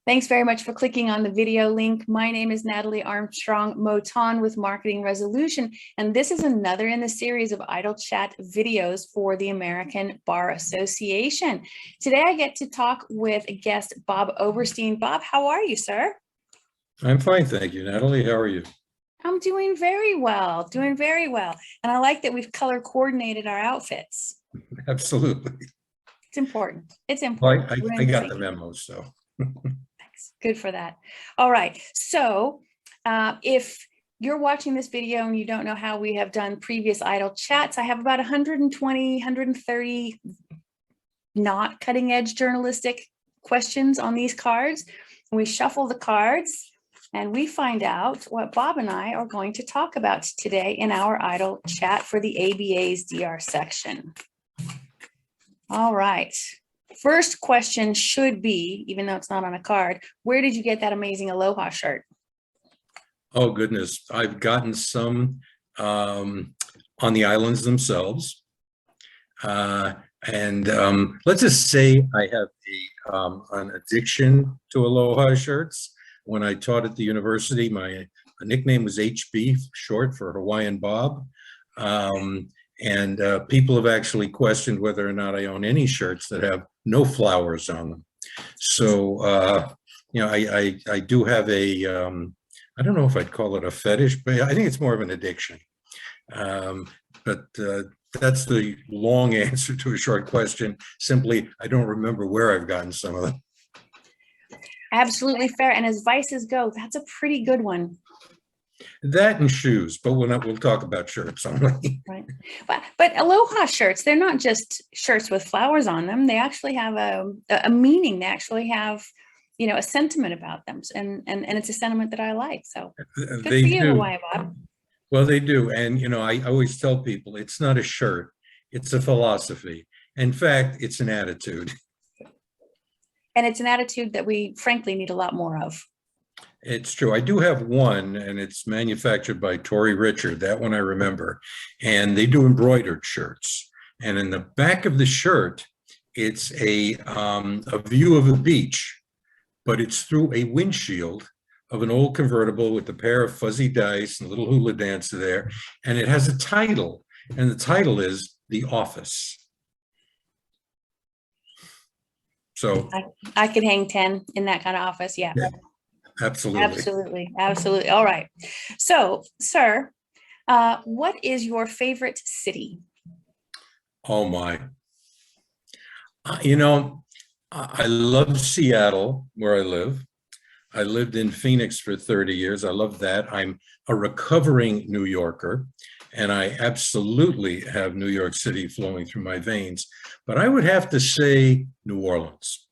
Thanks very much for clicking on the video link. My name is Natalie Armstrong-Motin with Marketing Resolution, and this is another in the series of Idle Chat videos for the American Bar Association. Today I get to talk with guest Bob Oberstein. Bob, how are you, sir? I'm fine, thank you, Natalie. How are you? I'm doing very well, doing very well. And I like that we've color coordinated our outfits. Absolutely. It's important. It's important. Well, I got the memo, so. Thanks. Good for that. All right. So if you're watching this video and you don't know how we have done previous idle chats, I have about 120, 130 not cutting edge journalistic questions on these cards. And we shuffle the cards and we find out what Bob and I are going to talk about today in our idle chat for the ABA's DR section. All right. First question should be, even though it's not on a card, where did you get that amazing Aloha shirt? Oh, goodness. I've gotten some on the islands themselves. Let's just say I have an addiction to Aloha shirts. When I taught at the university, my nickname was HB, short for Hawaiian Bob. People have actually questioned whether or not I own any shirts that have no flowers on them. So, I do have a, I don't know if I'd call it a fetish, but I think it's more of an addiction. That's the long answer to a short question. Simply, I don't remember where I've gotten some of them. Absolutely fair. And as vices go, that's a pretty good one. That and shoes, but we'll talk about shirts only. Right. But Aloha shirts, they're not just shirts with flowers on them. They actually have a meaning. They actually have, a sentiment about them. And it's a sentiment that I like. So good for you, Hawaii Bob. Well, they do. And, I always tell people it's not a shirt. It's a philosophy. In fact, it's an attitude. And it's an attitude that we frankly need a lot more of. It's true. I do have one, and it's manufactured by Tory Richard. That one I remember. And they do embroidered shirts. And in the back of the shirt, it's a view of a beach, but it's through a windshield of an old convertible with a pair of fuzzy dice and a little hula dancer there. And it has a title, and the title is The Office. So I could hang 10 in that kind of office. Yeah. Absolutely. Absolutely. All right. So, sir, what is your favorite city? Oh, my. I love Seattle, where I live. I lived in Phoenix for 30 years. I love that. I'm a recovering New Yorker, and I absolutely have New York City flowing through my veins. But I would have to say New Orleans.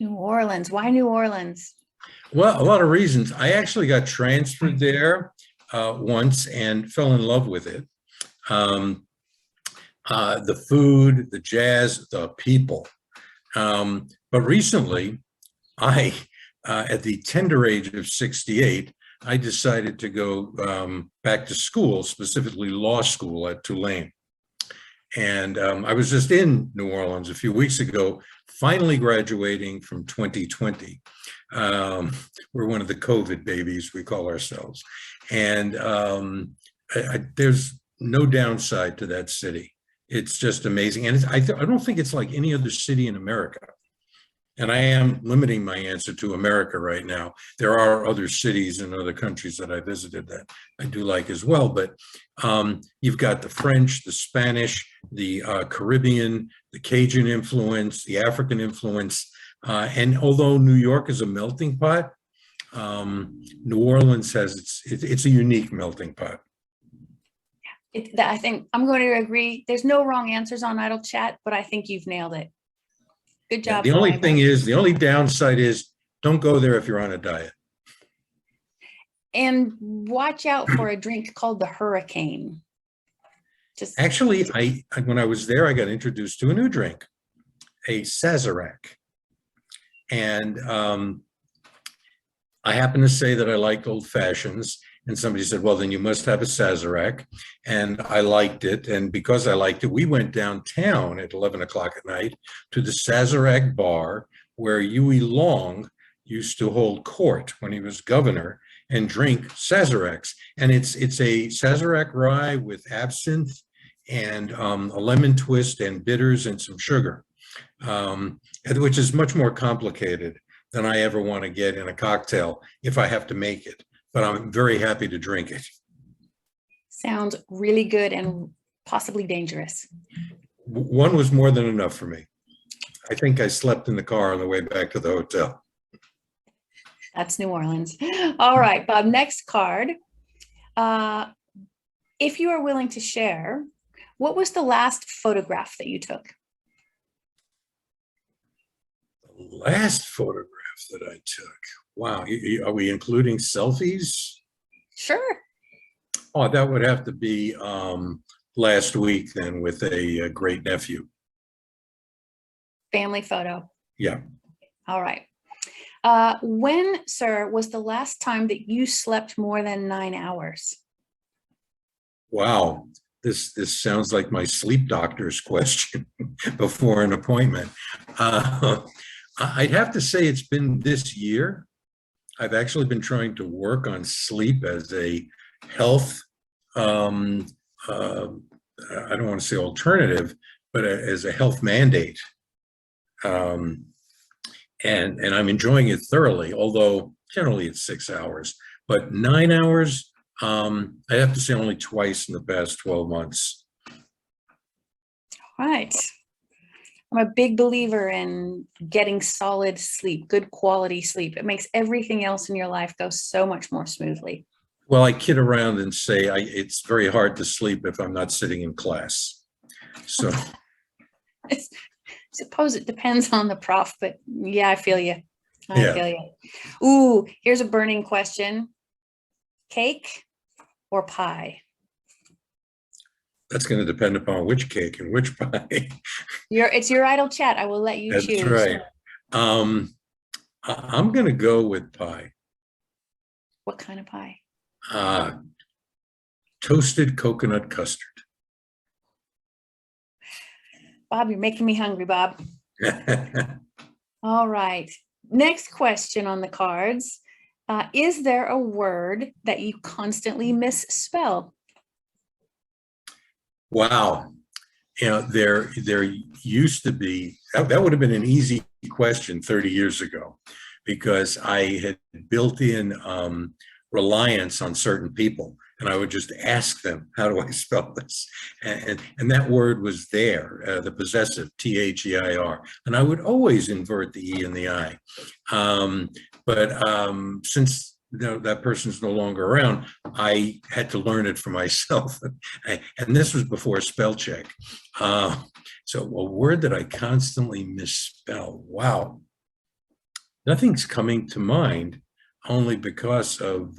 New Orleans. Why New Orleans? Well, a lot of reasons. I actually got transferred there once and fell in love with it. The food, the jazz, the people. But recently, at the tender age of 68, I decided to go back to school, specifically law school at Tulane. And I was just in New Orleans a few weeks ago, finally graduating from 2020. We're one of the COVID babies, we call ourselves. And there's no downside to that city. It's just amazing. And I don't think it's like any other city in America. And I am limiting my answer to America right now. There are other cities and other countries that I visited that I do like as well. But you've got the French, the Spanish, the Caribbean, the Cajun influence, the African influence. And although New York is a melting pot, New Orleans has it's a unique melting pot. I think I'm going to agree. There's no wrong answers on Idle Chat, but I think you've nailed it. Good job. The only downside is don't go there if you're on a diet. And watch out for a drink called the Hurricane. Actually, when I was there, I got introduced to a new drink, a Sazerac. And I happen to say that I like old fashions. And somebody said, well, then you must have a Sazerac. And I liked it. And because I liked it, we went downtown at 11 o'clock at night to the Sazerac bar, where Huey Long used to hold court when he was governor and drink Sazeracs. And it's a Sazerac rye with absinthe and a lemon twist and bitters and some sugar, which is much more complicated than I ever want to get in a cocktail if I have to make it. But I'm very happy to drink it. Sounds really good and possibly dangerous. One was more than enough for me. I think I slept in the car on the way back to the hotel. That's New Orleans. All right, Bob, next card. If you are willing to share, what was the last photograph that you took? The last photograph that I took. Wow, are we including selfies? Sure. Oh, that would have to be last week then with a great nephew. Family photo. Yeah. All right. When, sir, was the last time that you slept more than 9 hours? Wow, this sounds like my sleep doctor's question before an appointment. I'd have to say it's been this year. I've actually been trying to work on sleep as a health, I don't want to say alternative, but as a health mandate. And I'm enjoying it thoroughly, although generally it's 6 hours, but 9 hours, I have to say only twice in the past 12 months. All right. I'm a big believer in getting solid sleep, good quality sleep. It makes everything else in your life go so much more smoothly. Well, I kid around and say it's very hard to sleep if I'm not sitting in class. So I suppose it depends on the prof, but yeah, I feel you. I feel you. Ooh, here's a burning question. Cake or pie? That's going to depend upon which cake and which pie. It's your idle chat. I will let you choose. That's right. I'm going to go with pie. What kind of pie? Toasted coconut custard. Bob, you're making me hungry, Bob. All right. Next question on the cards. Is there a word that you constantly misspell? Wow. You know, there used to be, that would have been an easy question 30 years ago, because I had built in reliance on certain people, and I would just ask them, how do I spell this? And that word was there, the possessive, T-H-E-I-R, and I would always invert the E and the I. But since that person's no longer around, I had to learn it for myself. And this was before spell check. So a word that I constantly misspell. Wow. Nothing's coming to mind, only because of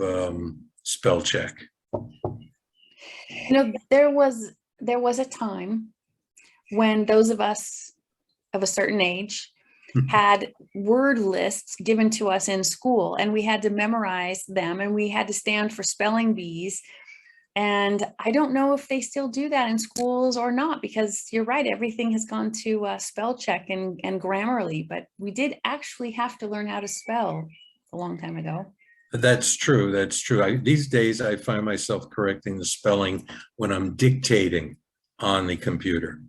spell check. You know, there was a time when those of us of a certain age had word lists given to us in school, and we had to memorize them, and we had to stand for spelling bees. And I don't know if they still do that in schools or not, because you're right, everything has gone to spell check and Grammarly, but we did actually have to learn how to spell a long time ago. That's true. That's true. These days, I find myself correcting the spelling when I'm dictating on the computer.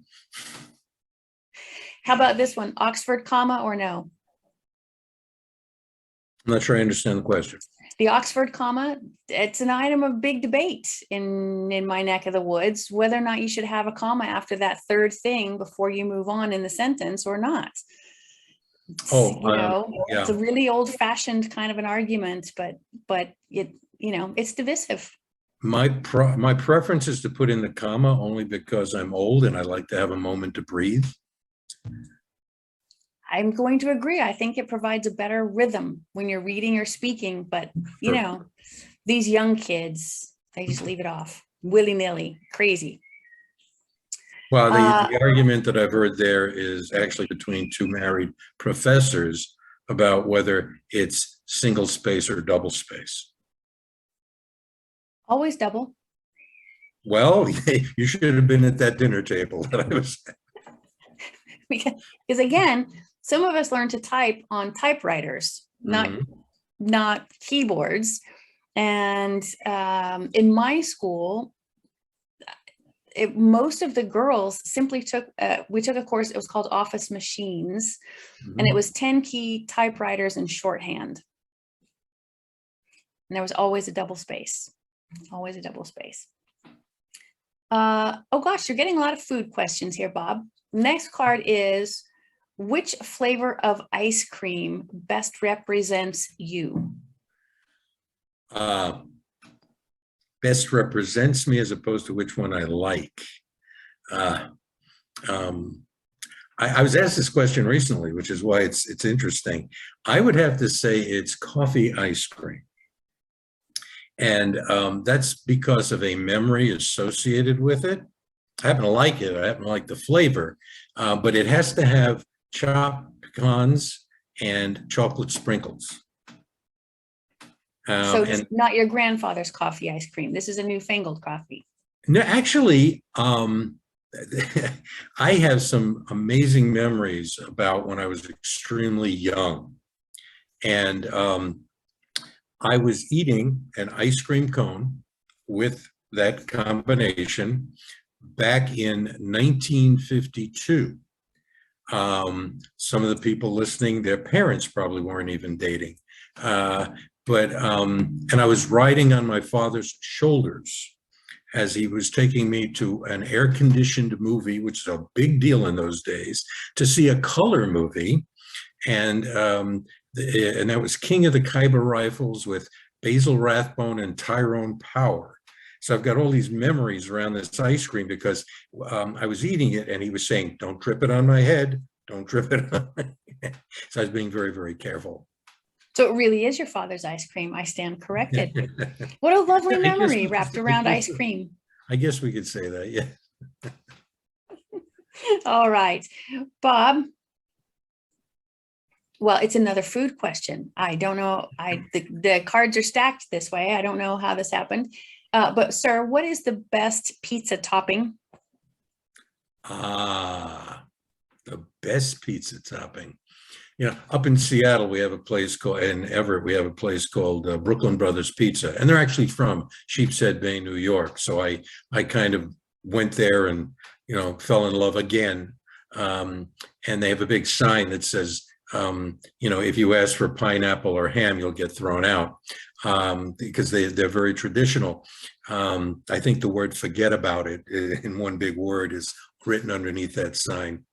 How about this one? Oxford comma or no? I'm not sure I understand the question. The Oxford comma, it's an item of big debate in my neck of the woods, whether or not you should have a comma after that third thing before you move on in the sentence or not. Yeah. It's a really old-fashioned kind of an argument, but it, it's divisive. My preference is to put in the comma only because I'm old and I like to have a moment to breathe. I'm going to agree. I think it provides a better rhythm when you're reading or speaking, but these young kids, they just leave it off willy-nilly, crazy. Well, the argument that I've heard there is actually between two married professors about whether it's single space or double space. Always double. Well, you should have been at that dinner table that I was at. Because again, some of us learn to type on typewriters, not keyboards. And in my school, most of the girls simply took, we took a course, it was called Office Machines, and it was 10-key typewriters and shorthand. And there was always a double space, always a double space. Oh gosh, you're getting a lot of food questions here, Bob. Next card is, which flavor of ice cream best represents you? Best represents me as opposed to which one I like. I was asked this question recently, which is why it's interesting. I would have to say it's coffee ice cream. And that's because of a memory associated with it. I happen to like it. I happen to like the flavor, but it has to have chopped pecans and chocolate sprinkles. So it's not your grandfather's coffee ice cream. This is a newfangled coffee. No, actually, I have some amazing memories about when I was extremely young. And I was eating an ice cream cone with that combination back in 1952. Some of the people listening, their parents probably weren't even dating. And I was riding on my father's shoulders as he was taking me to an air-conditioned movie, which is a big deal in those days, to see a color movie. And that was King of the Khyber Rifles with Basil Rathbone and Tyrone Power. So I've got all these memories around this ice cream because I was eating it and he was saying, "Don't drip it on my head, don't drip it on my head." So I was being very, very careful. So it really is your father's ice cream. I stand corrected. What a lovely memory wrapped around ice cream. I guess we could say that, yeah. All right, Bob. Well, it's another food question. I don't know. The cards are stacked this way. I don't know how this happened. But sir, what is the best pizza topping? The best pizza topping. You know, up in Seattle, we have a place called, in Everett, we have a place called Brooklyn Brothers Pizza, and they're actually from Sheepshead Bay, New York. So I kind of went there and, you know, fell in love again. And they have a big sign that says, you know, if you ask for pineapple or ham, you'll get thrown out, because they're very traditional. I think the word "forget about it" in one big word is written underneath that sign.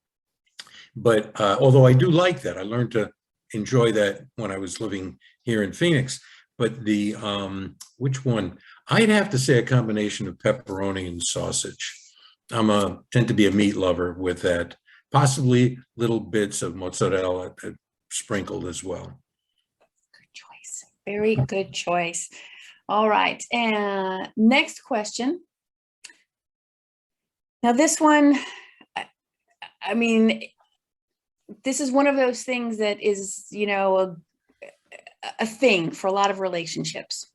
But although I do like that, I learned to enjoy that when I was living here in Phoenix. But the which one? I'd have to say a combination of pepperoni and sausage. Tend to be a meat lover with that. Possibly little bits of mozzarella sprinkled as well. Good choice. Very good choice. All right. And next question. Now this one, I mean, this is one of those things that is, you know, a thing for a lot of relationships.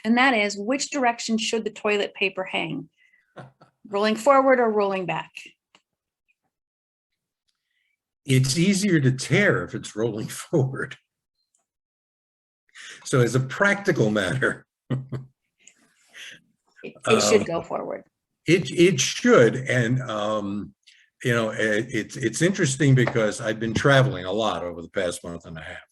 And that is, which direction should the toilet paper hang? Rolling forward or rolling back? It's easier to tear if it's rolling forward. So as a practical matter, it should go forward. It should. And you know, it's interesting because I've been traveling a lot over the past month and a half.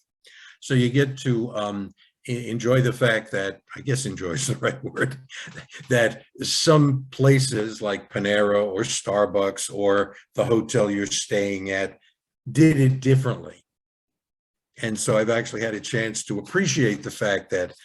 So you get to enjoy the fact that, I guess enjoy is the right word, that some places like Panera or Starbucks or the hotel you're staying at did it differently. And so I've actually had a chance to appreciate the fact that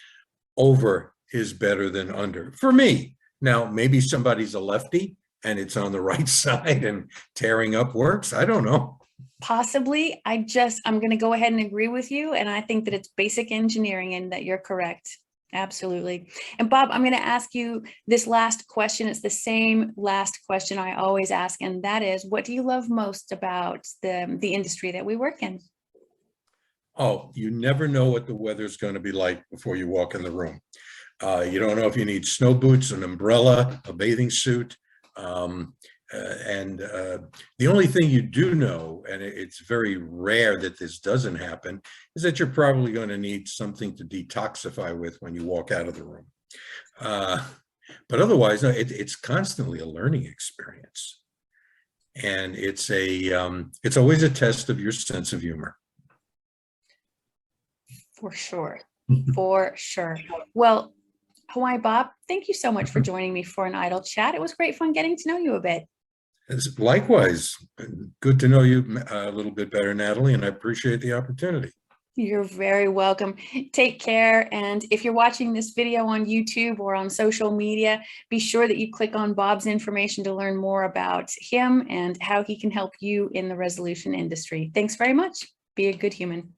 over is better than under for me. Now, maybe somebody's a lefty and it's on the right side and tearing up works. I don't know. Possibly. I'm going to go ahead and agree with you. And I think that it's basic engineering and that you're correct. Absolutely. And Bob, I'm going to ask you this last question. It's the same last question I always ask. And that is, what do you love most about the industry that we work in? Oh, you never know what the weather's going to be like before you walk in the room. You don't know if you need snow boots, an umbrella, a bathing suit. The only thing you do know, and it's very rare that this doesn't happen, is that you're probably going to need something to detoxify with when you walk out of the room. But otherwise, it's constantly a learning experience. And it's always a test of your sense of humor. For sure. For sure. Well, Hawaii Bob, thank you so much for joining me for an idle chat. It was great fun getting to know you a bit. Likewise, good to know you a little bit better, Natalie, and I appreciate the opportunity. You're very welcome. Take care. And if you're watching this video on YouTube or on social media, be sure that you click on Bob's information to learn more about him and how he can help you in the resolution industry. Thanks very much. Be a good human.